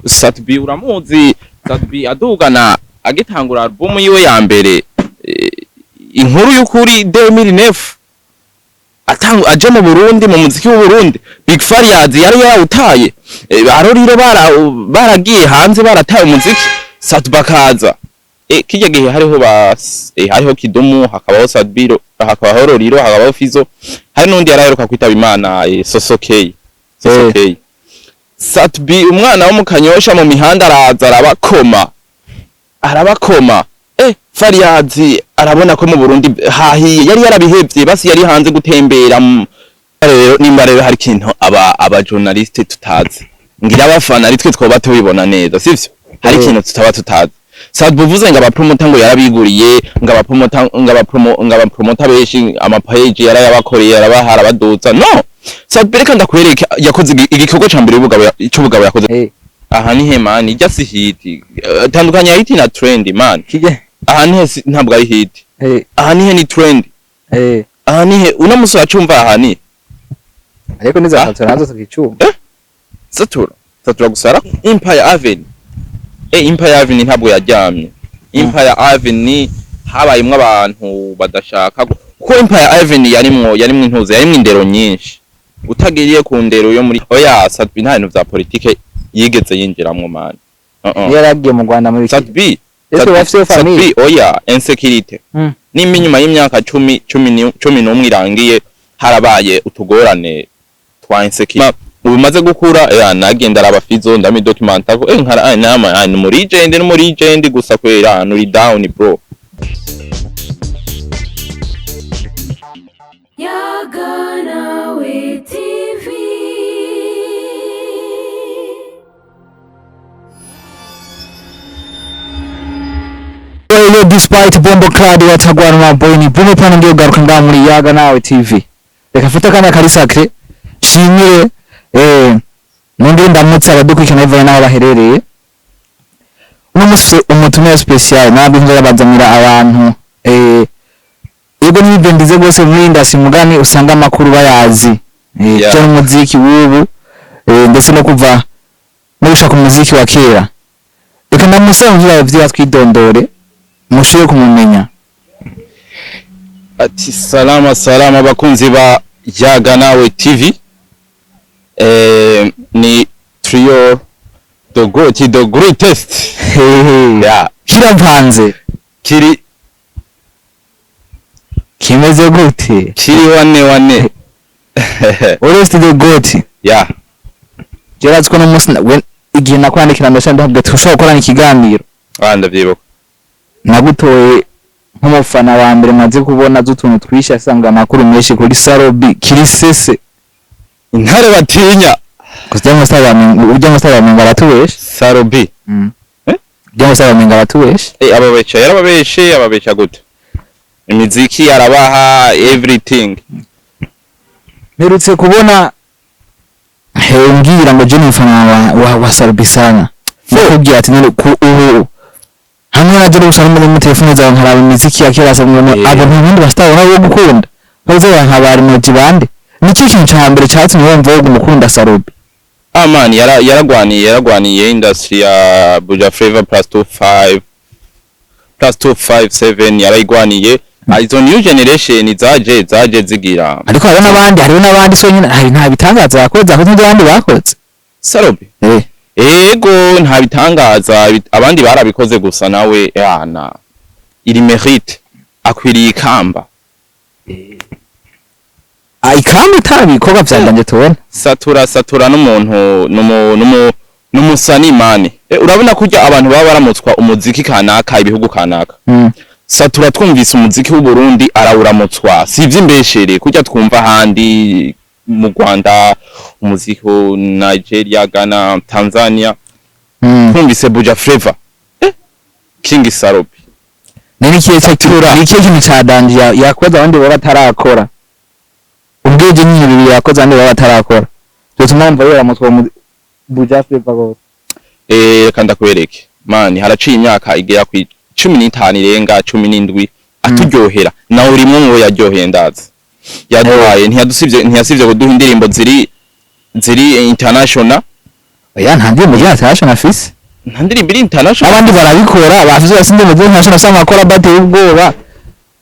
Satbi uramuzi Satbi adugana agitangura album yiwe ya mbere inkuru y'ukuri 2009 aje mu Burundi mu muziki w'u Burundi Big Fariaz yari yarawutaye aroriro baragiye hanze barataye umuziki Satbi akaza kijya gihe hariho Kidumu hakabaho Satbi hakabaho Roriro hakabaho Fizzo hari nundi yaraheruka kwitaba Imana Sosokey Satbi umwana wo mu Kanyosha mu mihanda araza arabakoma Fariaz arabona ko mu Burundi hahiye yari yarabihevye basi yari hanze gutembera rero nimba rero hari kintu aba journaliste tutazi ngira abafana ari twe twoba tubibona neza sivyo hari kintu tutaba tutazi Satbi uvuze ngo abapromota ngo yarabiguriye ngo abapromota beshi ama page yarayabakoreye yarabahara baduza no Satbi reka ndakwereka yakoze igikorwa ca mbere y'ubugabo yakoze aha ni he man ijya si hit tandukanya hit na trend man aha ni he ntabwo ari hit aha ni he ni trend aha ni he unamuso acumva aha ni ariko niza satura nazo tukicuma satura gusara Empire Avenue Empire Avenue ntabwo yaryamye Empire Avenue habayimwe abantu badashaka ko Empire Avenue yarimwo intuze yarimwe indero nyinshi utagiriye ku ndero yo muri oya Satbi nta bintu vya politike yigeze yinjiramwo man yaragiye mu Rwanda muri Satbi oya insecurity niminyuma y'imyaka 10 irangiye harabaye utugorane twa insecurity ubimaze gukura nagenda araba Fizzo ndami documenta ko nkara nama muri legend gusa kwera nuri down bro Yagana we TV. Well, despite bombo card watagwana na boy ni bombo pana ndio garuka ngaho muri Yagana we TV. Reka fata kana kari sacre shimire nundi ndamutse abadukurikirana bivuye naho baherereye. Umunsi umutumire special nabinze yabazamira abantu yego n'ibyo ndize gose muri industry mugani usanga amakuru bayazi cyo umuziki w'ubu ndetse no kuva no gushaka umuziki wa kera reka ndamusangira ivyo twidondore mushiye kumumenya ati salama bakunzi ba Yagana we TV ni trio the greatest kirampanze kimeze gute kiri wane Oreste the goat Geraziko no musi igihe nakwandikira ndashaka ndavuga tushobora gukorana ikiganiro ndavyibuka nagutoye nk'umufana wa mbere maze kubona zutuntu twisha asanga makuru menshi kuri Sarobi kiri sese intare batinya kuzya musaba minga batubeshe Sarobi ujya musaba minga batubeshe ababesha gute imiziki arabaha everything merutse kubona ngira ngo je n'umufana wa Sarobi sana kugira ati ku ubu hamwe naje gusana muri mu telefone zawe nkaraba imiziki ya kera sabone abo ntibindi bastabona bo gukunda baze bankabari mu kibande nicyo kintu ca mbere cyatumye wumva wo gukunda Sarobi man yaragwaniye industry ya Buja Flavor +257 yarayigwaniye izo new generation zaje zigira ariko hariho n'abandi so nyine hari nta bitangaza yakoze aho n'abandi bakoze Sarobi ego nta bitangaza abandi barabikoze gusa nawe yana iri mérite akwiriye ikamba ikamba itabikoga byandanje tubona satura n'umuntu n'umusani mane urabona kurya abantu baba baramutswa umuziki kanaka ibihugu kanaka satura twumvise umuziki w'u Burundi arawuramutswa sivye imbeshere kurya twumva handi mu Rwanda umuziki wa Nigeria Ghana Tanzania twumvise Buja Flavor King Sarobi nani kiye satura ni kiye kintu cadanje yakoze abandi baba batarakora ubweje nyine bibi yakoze abandi baba batarakora cyotuma mva yaramutswa Buja Flavor gose kanda kwereke mani haraciye imyaka igera ku 15 irenga 17 aturyohera nawe urimo ngo yaryoheye ndazi yaduhaye ntiyasivye kuduha indirimbo ziri international oya nta ndirimbo international afise nta ndirimbo international abandi barabikora bafise basinde mu international sama akora bate ubwoba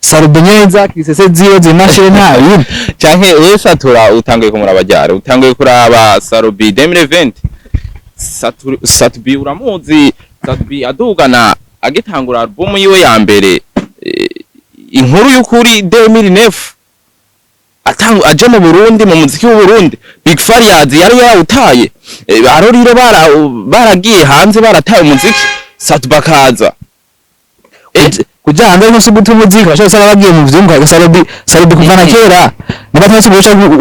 Sarubenyeza kisese zio zinashe nta yindi canke wesatura utanguye kumurabajyara utanguye kuraba Sarubi 2020 Satbi uramuzi Satbi adugana agitangura album yiwe ya mbere inkuru y'ukuri 2009 aje mu Burundi mu muziki w'u Burundi Big Fariaz yari yarawutaye aroriro baragiye hanze barataye umuziki Satbakaza kuja hanze no subutu muziki bashaka bagiye mu vyumva Sarubi kuvana kera nibatase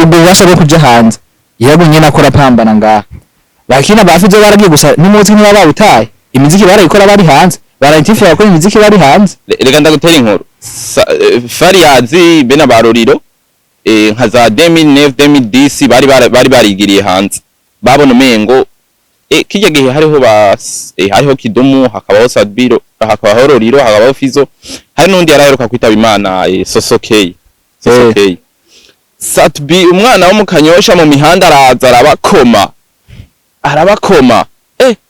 ububasha bwo kuja hanze yabunye nakora pambana ngaha bakina bafize baragiye gusa n'umuziki niba bawutaye imiziki barayikora bari hanze barantifira gukora imiziki bari hanze reka ndagutera inkuru Fariaz bena baroriro nka za 2009 2010 bari barigiriye hanze babona umengo kijya gihe hariho Kidumu hakabaho Sadbiro hakabaho Roriro hakabaho Fizzo hari nundi yaraheruka kwitaba Imana Sosokey Satbi umwana wo mu Kanyosha mu mihanda araza arabakoma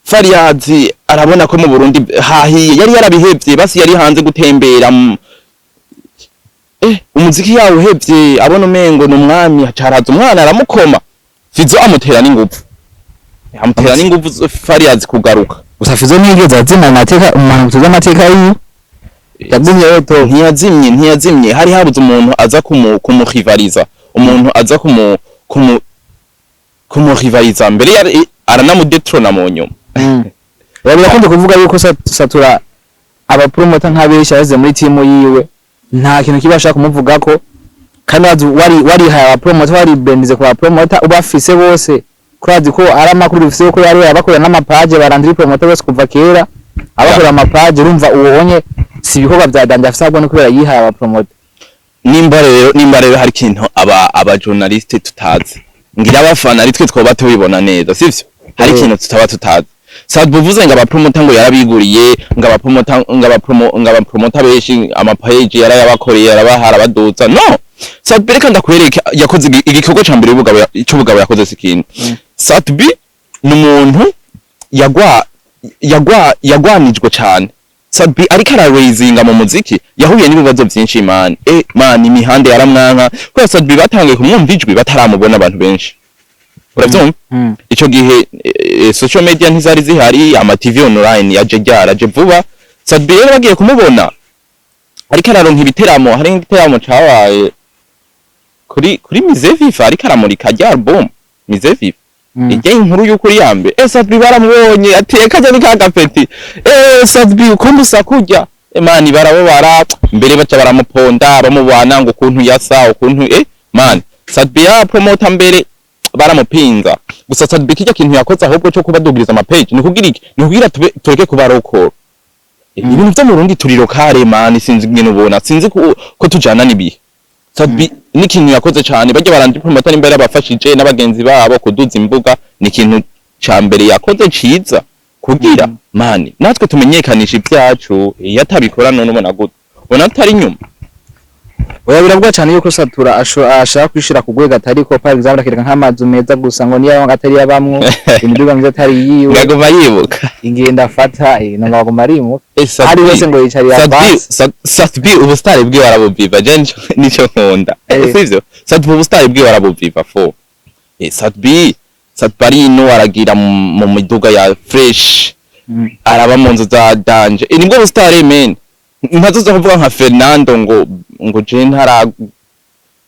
Fariaz arabona ko mu Burundi hahiye yari yarabihevye basi yari hanze gutembera umuziki yawo uhevye abona umengo n'umwami hacaraza umwana aramukoma Fizzo amutera n'inguvu Fariaz kugaruka gusa Fizzo nigeze azina nateka umuntu tuza amateka yiwe yagumye yoto ntiyazimye hari habuze umuntu aza kumurivaliza umuntu aza kumurivaliza mbere yari aranamudetrona mu nyuma birakunze kuvuga yuko Satura aba promoter nk'abesha yaze muri team yiwe nta kintu kibasha kumuvugako kandi wari haya promoter wari bendize kwa promoter ubafise bose kurazi ko aramakuru bifise ko yari abakora n'amapage barandiri promoter bose kuva kera abakora amapage urumva uwonye si ibikorwa bya danje afisa bwo no kubera yihaye aba promoter nimba rero hari kintu aba journalist tutazi ngira abafana ari twe twoba tubibona neza sivyo hari kintu tutaba tutazi Sadbuvuze ngo aba promoter ngo yarabiguriye ngo aba promoter beshi amapage yarayabakoreye yarabahara baduza no Sadbereka ndakwereka yakoze igikorwa cyambere y'ubugabo yakoze sikintu Satbi n'umuntu yagwanijwe cyane Satbi ariko ararazinga mu muziki yahuye n'ibibazo byinshi man imihanda yaramwanka ko Satbi batangiye kumwumvijwe bataramubona abantu benshi uravyumva ico gihe social media ntizari zihari ama TV online yaje vuba Satbi rero bagiye kumubona ariko araronka ibiteramo hari igiteramo cabaye kuri Mizeviva ariko aramurika rya album Mizeviva ijye inkuru y'ukuri yambe Satbi baramubonye ateka je nikagapeti Satbi ukumusa kujya man barabobara mbere baca baramuponda bamubana ngo kuntu yasa ukuntu man Satbi ya promoter mbere baramupinza gusa Satbi kijya kintu yakoze ahubwo cyo kubadugiriza ama page ni kugira tureke kubarokora ibintu byo mu Burundi turi lokale man sinzi ngene ubona sinzi ko tujana nibihe Satbi ni kintu yakoze cyane bajya barandi promoter imbere abafashije n'abagenzi babo kuduza imbuga ni kintu cyambere yakoze ciza kugira man natwe tumenyekanisha ibyacu yatabikora none ubona gute ubona atari nyuma oya birabwa cyane yuko Satura ashaka kwishira kugwega atariko par exemple akireka nk'amazu meza gusa ngo niyo atari yabamwo imiduga myiza atari yiwe ngagoma yibuka ingenda afata no ngagoma arimo hari wese ngo yicari ya bus Satbi ubustari bwe warabuviva je nico nkunda sivyo Satbi ubustari bwe warabuviva fo Satbi Satbarino aragira mu miduga ya fresh araba mu nzu za danje nibwo ubustari men ntazoza kuvuga nka Fernando ngo je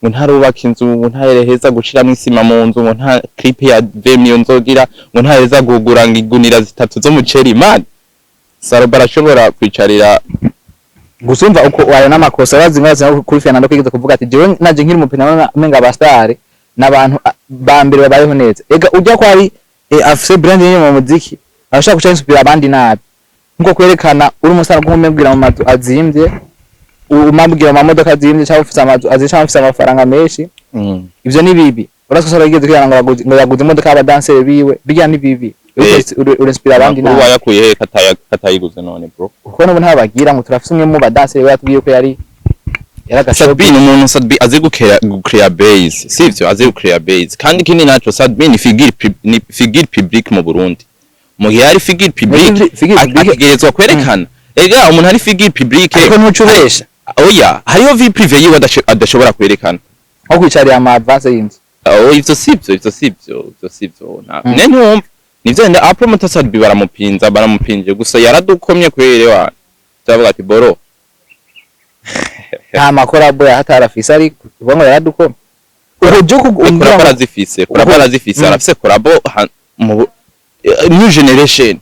ntarubaka inzu ngo ntahereza gushiramo isima mu nzu ngo nta clip ya Vemio nzogira ngo ntahereza gugura ngigunira zitatu zo muceri man Saruba arashobora kwicarira gusumva uko wayo n'amakosa bazingaza kuri Fernando kwigeze kuvuga ati jewe naje nkiri mupina menga abastare n'abantu ba mbere babayeho neza ega ujya ko ari afise brand yenye mu muziki arashaka guca inspira abandi nabi nko kwerekana uri umusara kumubwira mu matu azimbye umabwira mu modoka azimbye cyangwa ufite amatu azisha afite amafaranga menshi ivyo ni bibi urasoko sarageze kwira ngo yaguze imodoka y'abadanseri biwe bijya ni bibi urinspira abandi nabi uba yakuye he katayiguze none bro uko no ntabagira ngo turafise umwe mu badanseri batubwiye ko yari Sadbi ni umuntu Sadbi azi gukrea base sivyo azi gukrea base kandi kindi naco Sadbi ni figure public mu Burundi mu gihe ari figure public ategerezwa kwerekana ega umuntu ari figure public ariko ntucubesha oya hariyo vie privée yiwe adashobora kwerekana nko kwicarira ama advance y'inzu ivyo sivyo nta ntumva nivyo nda promoter Sadbi baramupinje gusa yaradukomye kwerewa cyavuga ati boro nta makorabo ya hatarafise ari ubwo yaradukoma uburyo kurabara zifise arafise korabo new generation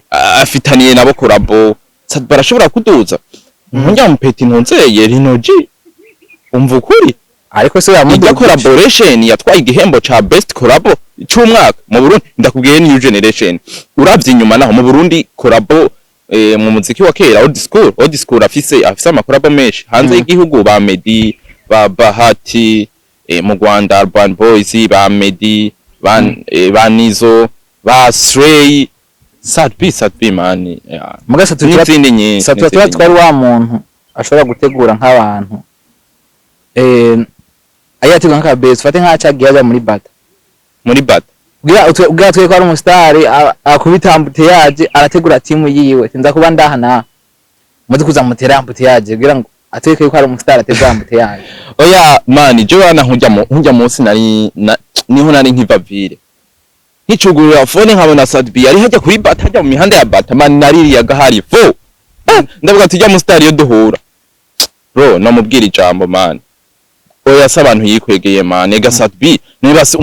afitaniye nabo korabo barashobora kuduza njya mu peti ntonzeye rinoji umva ukuri ariko se yamuduza collaboration yatwaye igihembo ca best collabo cy'umwaka mu Burundi ndakubwiye new generation uravye inyuma naho mu Burundi collabo mu muziki wa kera old school afise amakorabo menshi hanze y'igihugu ba Medi ba Bahati mu Rwanda Urban Boys ba Medi ba Nizo ba Stray Sadbi mani mugasa n'izindi nyinshi twari wa muntu ashobora gutegura nk'abantu ayategura nka base fate nka cagiye aja muri bata ubwa twe ko ari umustar akubita ambuteyage arategura timu yiwe sinza kuba ndahana muzi kuza mutera ambuteyage kugira ngo atweke ko ari umustar ategura ambuteyage oya mani je bana nkujya munsi niho nari nkivavire nkicugurira phone nkabona Sadbi ari hajya kuri bata hajya mu mihanda ya bata mani naririya gahari fo ndavuga ati jya umustar yo duhura bro namubwira ijambo mani oya sabantu yikwegeye mani ega Sadbi nibase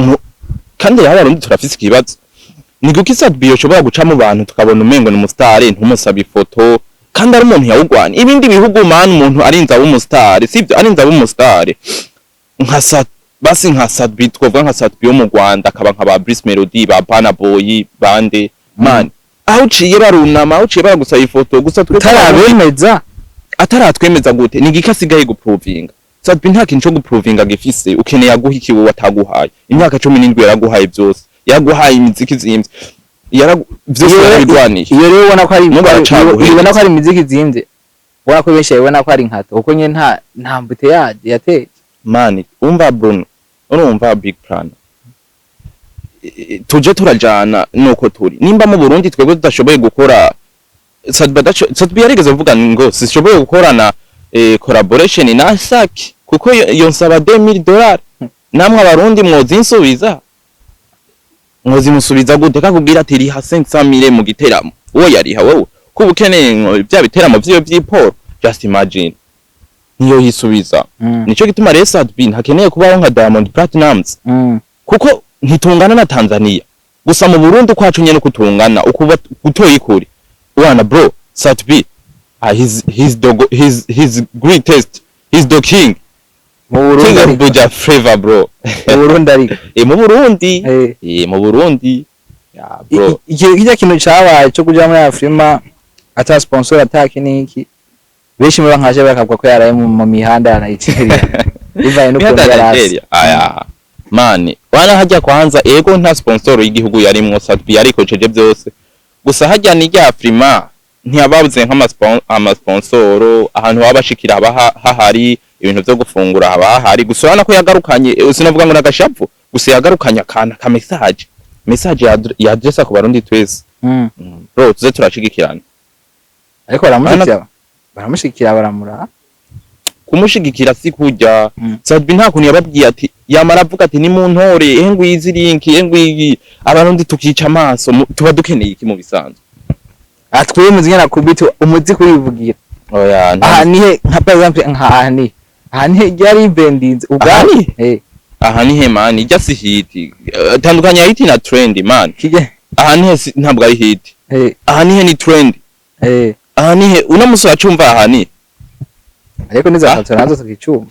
kandi yaba rundi turafise ikibazo ni guki Sadbi yoshobora guca mu bantu tukabona umengo ni umustar ntumusabe ifoto kandi ari umuntu yawugwana ibindi bihugu man umuntu arinza w'umustar sivyo arinza w'umustar nka Sadbi twovuga nka Sadbi yo mu Rwanda akaba nka ba Brice Melody ba Bana Boy bande man aho ciye barunama aho ciye baragusaba ifoto gusa tarabemeza ataratwemeza gute ni gikasigaye guprovinga Sadbi nta kintu cyo guprovinga gifise ukeneye aguha ikiwe wataguhaye imyaka 17 yaraguhaye byose yaguhaye imiziki zimvye byose yarabigwaniye iyo rero ubona ko ari ubona ko ari imiziki zimvye ubona ko benshi ubona ko ari nkato kuko nye nta mbute yateye mani umva Bruno urumva big plan tuje turajana nuko turi nimba mu Burundi twebwe tudashoboye gukora Sadbi yarigeze kuvuga ngo sishoboye gukorana collaboration na Saki kuko yonsaba $2000 namwe abarundi mwozimusubiza gute kakubwira ati riha 500,000 mu giteramo uwo yariha wowe kuba ukeneye bya biteramo by'iporo just imagine niyo yisubiza nico gituma rero Sadbi ntakeneye kubaho nka Diamond Platnumz kuko ntitungana na Tanzania gusa mu Burundi kwacu nyene kutungana ukuba gutoyi kuri wana bro Sadbi his greatest he's the king mu Burundi buja flavor bro mu Burundi ari mu Burundi ya bro iki kintu cyabaye cyo kuja muri Afrima ata sponsor ataki niki beshi mu bankaje bakabwa ko yaraye mu mihanda ya Nigeria bivaye no Nigeria aya mani wana hajya kwanza ego nta sponsor y'igihugu yarimwo Sadbi yarikoceje byose gusa hajya ni rya Afrima ntiyababuze nk'amasponsoro ahantu wabashikira hahari ibintu byo gufungura hahari gusa urana ko yagarukanye sinavuga ngo nagashapu gusa yagarukanye akana ka message ya adressa ku barundi twese bro tuze turashigikirana ariko baramushikira baramura kumushigikira si kujya Sadbi nta kuntu yababwiye ati yamara avuga ati ni mu ntore ehengwe izi link ehengwe abarundi tukica amaso tuba dukeneye iki mu bisanzwe atwiye muziki na kubito umuzi kuyivugira oya aha nihe nka par exemple aha nihe yari bendinze ubwani aha nihe man ijya si hit tandukanya hit na trend man aha nihe ntabwo ari hit aha nihe ni trend aha nihe unamuso acumva aha ni ariko nizafatira nazo tukicuma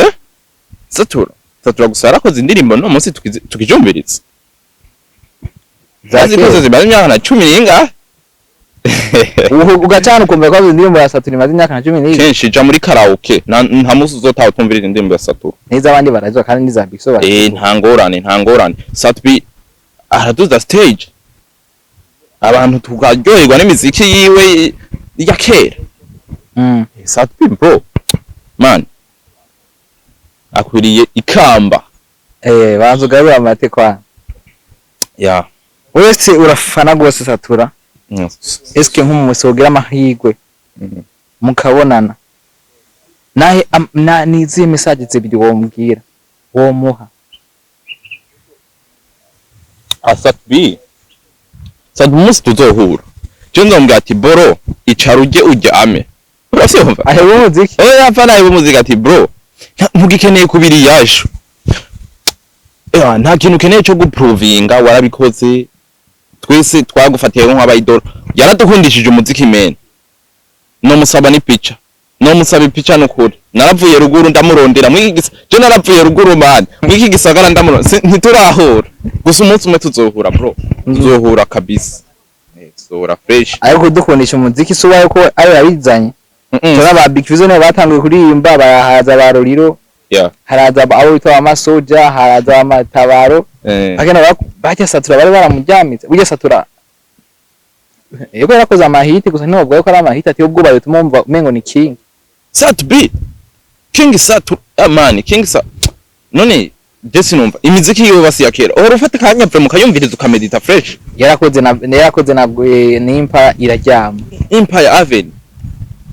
satura gusara ko zindirimbo no munsi tukijumbiritse zazikoze zibaye imyaka na 10 inga ugacana ukumva ko indirimbo ya Satura imaze imyaka na 10 kenshi ja muri karaoke nta musi uzotaha utumvira indirimbo ya Satura neza abandi barazo kandi niza Bixo nta ngorane Sadbi araduza stage abantu tukaryoherwa n'imiziki yiwe ya kera Sadbi bro man akwiriye ikamba. Banza ugarura amate kwa. Ya. Wese urafana gose Satura. Eske nk'umusogira amahigwe. Mukabonana. Nahe nizi message zibiri wombwira. Wo muha. Asatbi. Sad umunsi tuzohura. Je nzombwira ati bro icara uje uryame. Uravyumva? Ahewe umuziki. Yapfana ahewe umuziki ati bro ntugikeneye kubiri yaje. Nta kintu ukeneye cyo guprovinga warabikoze. Twese twagufatiye nk'abayidolo. Yaradukundishije umuziki men. No musaba ni picture. No musaba ipica nukuri. Naravuye ruguru ndamurondera mwiki je naravuye ruguru man. Mwiki gisagara ndamurondera ntiturahura. Gusa umunsi umwe tuzohura bro. Tuzohura kabisa. Tuzohura fresh. Ariko dukundisha umuziki subaye ko ari yabizanye. Turaba Big Fizzo ne batanguye kuririmba bahaza baroriro. Yeah. Haraza abo bitwa amasoja, haraza amatabaro. Agena bajya Satura bari baramujyamitse. Ujya Satura. Yego yarakoze amahiti gusa ntabwo yuko ari amahiti ati ubwo bayo tumumva umengo ni king. Satbi. King Satu man, King Sa. None Jesse numva imiziki yo basi yakera. Ora ufata kanya pre mukayumviriza ukamedita fresh. Yarakoze nabwo ni Empire iraryama. Empire Avenue.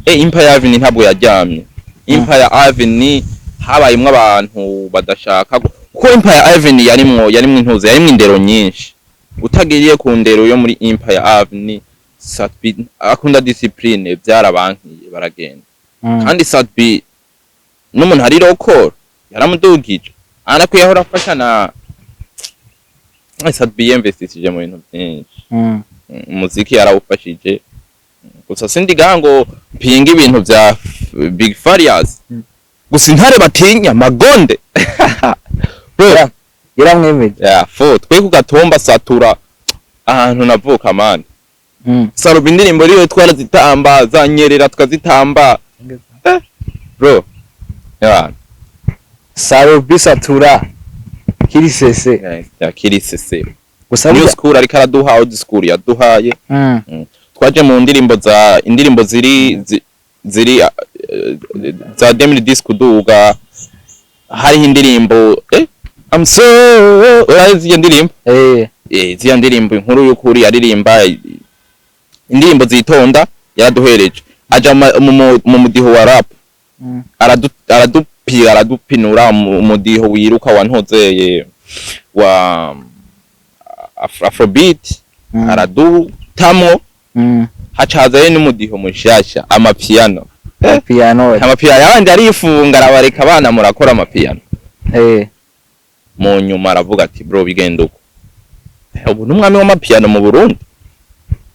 Empire Avenue ntabwo yaryamye. Empire Avenue habayimwe abantu badashaka ko Empire Avenue yarimwo intuze yarimwe indero nyinshi. Utagiriye ku ndero yo muri Empire Avenue Satbi akunda discipline byarabankiye baragenda. Kandi Satbi n'umuntu hari rokor yaramudugije anakwiye ahora afasha na Satbi investicije mu bintu byinshi. Umuziki yarawufashije gusa sindi gango mpinga ibintu bya Big Farias gusa intare batinya magonde bro yaramwemeje fo twe ku gatomba Satura ahantu navuka man. Saruba indirimbo riyo twarazitamba zanyerera tukazitamba bro Saruba Satura kirisese ya kirisese gusa new school ariko araduha old school yaduhaye. Twaje mu indirimbo ziri za Demir Disco duga hari indirimbo I'm so urazi ndirimbo ziya ndirimbo inkuru y'ukuri yaririmba indirimbo zitonda yaraduhereje aja mu mudiho wa rap aradupinura umudiho wiruka wantozeye wa Afrobeat aradutamo hacazaye n'umudiho mushasha amapiano yandi arifunga arabareka abana murakora amapiano mu nyuma aravuga ati bro bigenda uko ubu n'umwami w'amapiano mu Burundi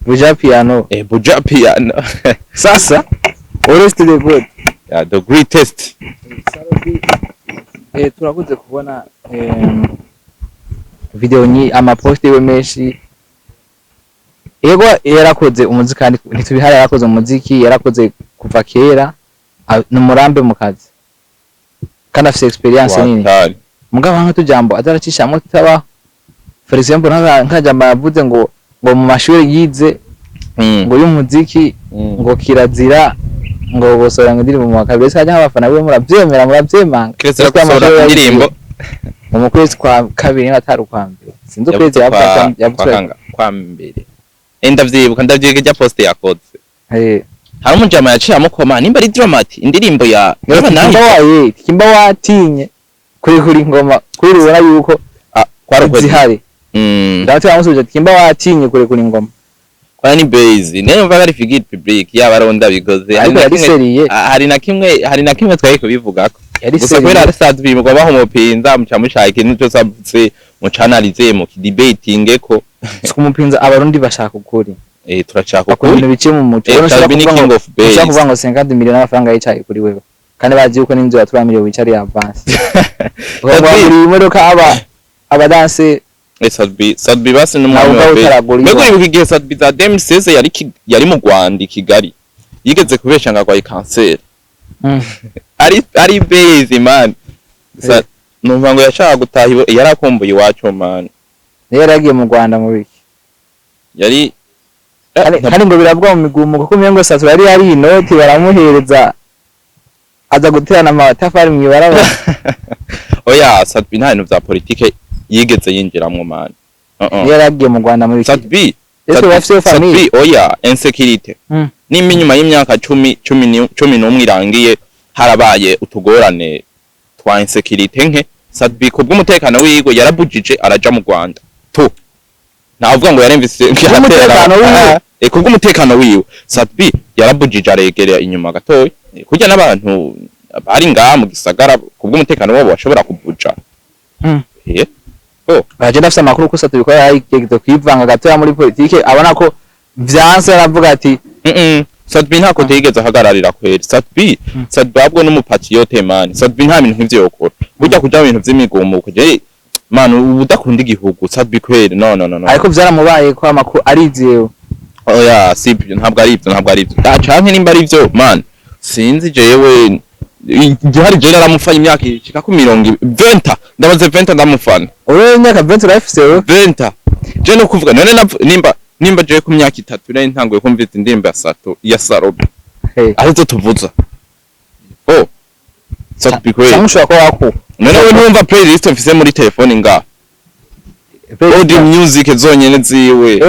buja piano sasa Orest the good the greatest. Turakuze kubona video amapost we menshi. Yego yarakoze umuziki kandi ntitubihara yarakoze umuziki yarakoze kuva kera n'umurambe mu kazi kandi afite experience nini mugabo nka tujambo azaracishamwe tutaba for example nkajamba yavuze ngo mu mashuri yize ngo y'umuziki ngo kirazira ngo bosora indirimbo mu makabiri cyangwa abafana be murabyemanga kirazira gusora indirimbo mu kwezi kwa kabiri n'atari kwa mbere sinzi ukwezi yavuga kwa mbere ndavyibuka rya post yakoze hari umujama yaciye amukoma nimba ari dramati indirimbo ya kimba watinye kuri ngoma kuri ubona yuko kwarakoze hari ndabatse amusubije kimba watinye kuri ngoma kwa ni base nemva bari figure public yabaronda bigoze hari na kimwe twaye kubivugako gusa kwera ari sad bimugwa baho mupinza mucamushaka ikintu cyo sabutse mucanalize mu debating ko kumupinza abarundi bashaka ukuri turashaka ukuri ibintu biciye mu muco ushaka kuvuga ngo 50 million y'amafaranga yicaye kuri wewe kandi bazi yuko n'inzu ya 3 million wicari advance buri imodoka abadanse Sadbi basi n'umwami mbego ibuka igihe Sadbi za DMCS yari mu Rwanda Kigali yigeze kubesha ngagwaye cancer ari base man numva ngo yashaka gutaha yarakumbuye iwacu man yaragiye mu Rwanda mu biki yari kandi ngo birabwa mu migumu kuko miyengo Satura yari inoti baramuhereza aza guterana amatafari mu ibarabara. Oya Sadbi nta bintu vya politike yigeze yinjiramwo man. Yaragiye mu Rwanda muri Sadbi famille. Oya insecurity. Nimba inyuma y'imyaka 11 irangiye harabaye utugorane twa insecurity nke Sadbi kubw'umutekano wiwe yarabujije araja mu Rwanda. Navuga ngo yaremvise umutekano wiwe. Kubw'umutekano wiwe Sadbi yarabujije aregerera inyuma gatoya. Kurya n'abantu bari ngaha mu gisagara kubw'umutekano wabo bashobora kubuja. Baje ndafise amakuru ko Sadbi ko yageze kwivanga gatoya muri politike abona ko vyanse aravuga ati Sadbi ntako tigeze ahagararira kweri. Sadbi abwo n'umupatriote man. Sadbi nta bintu nk'ivyo yokora. Burya kuja mu bintu vy'imigumuko je man udakunda igihugu Sadbi kweri no. Ariko vyaramubaye ko amakuru arizewe. Oya sibyo ntabwo ari ivyo. Canke nimba ari ivyo man. Sinzi jewe igihari je naramufanya imyaka ishika ku 20 ndabaze 20 ndamufana. Uri imyaka 20 urafise wewe? 20. Je no kuvuga none nimba je ku myaka 3 nari ntanguye kumva indirimbo ya Sarobe. Arizo tuvuza. Sadbi kweri. Samushwa ko wako. None we numva playlist mfise muri telefone nga. Audio music zonyene ziwe.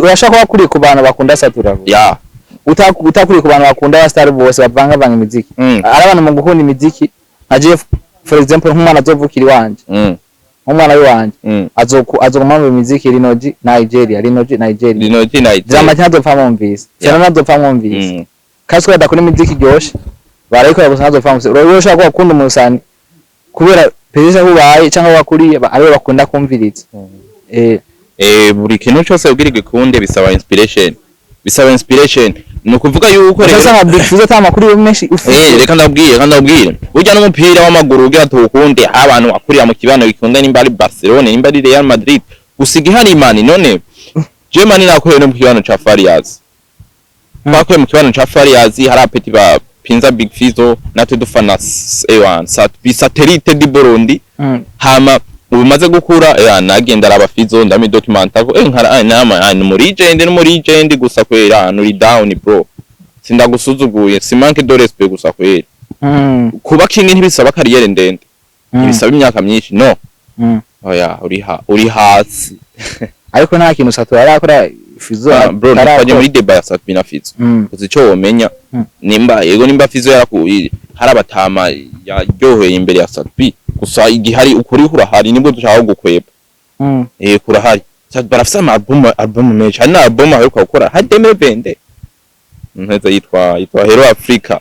Urashaka ko wakuri ku bantu bakunda satura. Ya. Utakuri ku bantu bakunda ya star bose bavanga imiziki. Ari abantu mu gukunda imiziki aje for example nk'umwana azovukira wanje. Umwana wanje azoguma mu miziki Rinoji Nigeria. Zama cyadopfa mumvise. Cyane nadopfa mumvise. Kaswe adakora imiziki ryoshe. Bariko yabuze nadopfa mumvise. Urashaka ko wakunda umusani kubera pereza hubaye cyangwa wakuriye ari bakunda kumviriza. Buri kintu cyose ugira gikunde bisaba inspiration. Nukuvuga yuko rero sasa big fizzo tamakuru menshi ufite reka ndabwire burya n'umupira w'amaguru ugira tukunde abantu akurira mu kibano bikunda nimba ari Barcelona nimba ari Real Madrid gusiga hari imani none Germany nakoreye no mu kibano ca Farias bakoye mu kibano ca Farias hari apeti ba Pinza Big Fizzo natwe dufana A1 satellite di Burundi hama ubumaze gukura nagenda araba Fizzo ndami documenta ko nkara nama muri legend gusa kwera uri down bro sindagusuzuguye simanke de respect gusa kwera kuba king ntibisaba kariyere ndende ntibisaba imyaka myinshi no oya uri hasi ariko nta kintu satura arakora Fizzo bro napaje muri deba ya Sadbi na Fizzo uzi cyo womenya nimba Fizzo yarakuye harabatama yaryoheye imbere ya Sadbi gusa igihari ukuri kurahari nibwo dushaka gukweba kurahari barafisa album menshi hari na album aheruka gukora hari Demere Bende nteza yitwa Hero Africa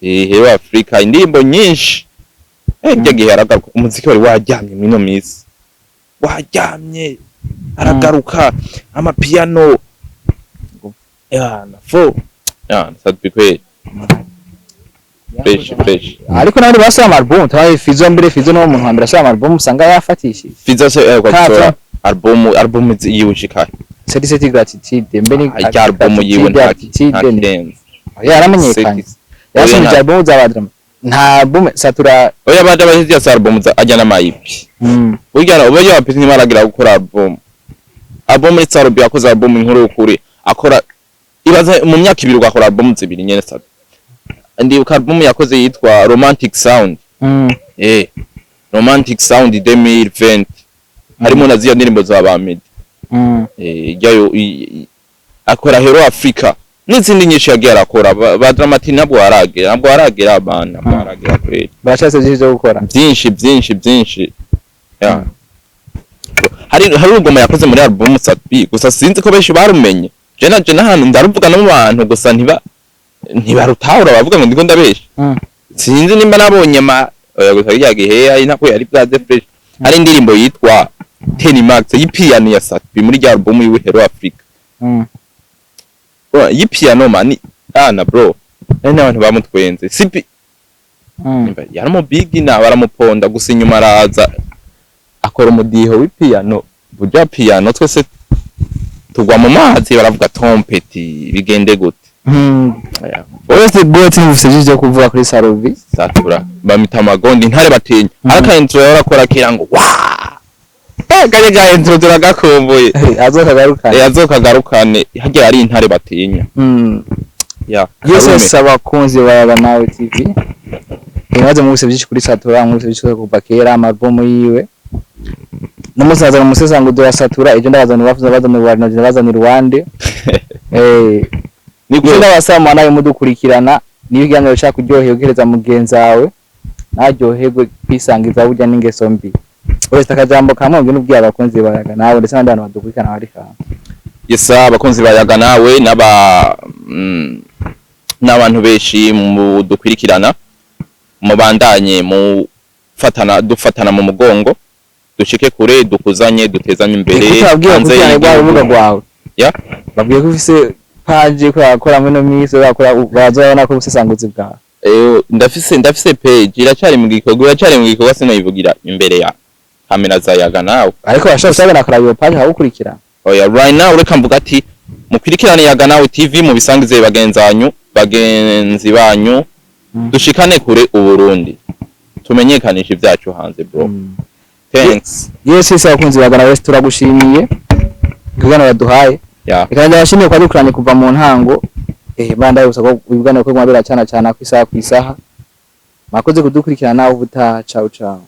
Hero Africa indirimbo nyinshi njye gihe aragaruka umuziki wari wajyamye mwino misi wajyamye aragaruka amapiano Sadbi kweli fresh ariko nabandi basaba album tabaye Fizzo mbere Fizzo no muntu hambere asaba album usanga yafatishije Fizzo se kwa album yiwushika Certificate gratitude mbere ni album yiwe nta yaramenyekanye yasomye album z'abadrama nta album satura oya baje bahizi ya album ajya n'amayipi burya ubaye wapisi nimaragira gukora album Sarobe yakoze album inkuru ukuri akora ibaza mu myaka 2 ugakora album 2 nyene Sarobe ndi album yakoze yitwa Romantic Sound Romantic Sound 2020 harimo naziya ndirimbo za Bamedi jayo akora Hero Africa n'izindi nyinshi yagiye arakora ba Dramati nabwo aragera abana baragera kweli barashatse byo gukora byinshi hari urugoma yakoze muri album Sadbi gusa sinzi ko benshi barumenye je na hano ndaruvuga no mu bantu gusa ntibarutahura bavuga ngo ndiko ndabesha sinzi nimba nabonye gusa yagihe ari nako yari bwaze fresh hari indirimbo yitwa Ten Max y'ipiano ya Sadbi muri rya album yiwe Hero Africa y'ipiano mani na bro n'abantu bamutwenze sipi yaramo big na baramuponda gusa inyuma araza akora umudiho w'ipiano burya piano twese tugwa mu mazi baravuga trompeti bigende gute wese bwoti n'ubusejije kuvuga kuri Sarobe satura bamita amagondi ntare batinya araka intro yarakora kirango kanye ga intro turagakomboye azokagarukane hagiye ari intare batinya yose sabakunzi baba nawe TV Ibaze mu bise byinshi kuri Satura mu bise byinshi kuva kera album yiwe n'umusaza umusesangudo ya Satura ejo ndabazana bazana Rwanda bazana Rwanda niko ndabasama nayo mudukurikirana n'ibiganiro cyo kuryohera ugereza mugenzi wawe naryoherwe kwisangiza burya n'ingeso mbi wese akajambo kamwe n'ubwiye abakunzi bayaga nawe ndetse n'abandi bantu badukurikirana bari kama yesa abakunzi bayaga nawe n'abantu benshi mu dukurikirana mubandanye mu dufatana mu mugongo dushike kure dukuzanye dutezanye imbere hanze y'urubuga rwawe ya babwiye ko ufise page ko yakora muri no misi bakora bazabona ko ubusesanguzi bwawe ndafise page iracyari mu gikorwa sinayivugira imbere ya kamera za yaga nawe ariko bashaka nakora iyo page hagukurikira oya right now reka mvuga ati mukurikirane yaga nawe TV mu bisangize bagenzi banyu dushikane kure uburundi tumenyekanisha ibyacu hanze bro thanks yes abakunzi bagana wese turagushimiye kugana baduhaye kandi abashimiye kwa dukuranye kuva mu ntango bandaye gusa ko ubugana ko mwabera cyane ku isaha makoze kudukurikirana nawe ubutaha ciao ciao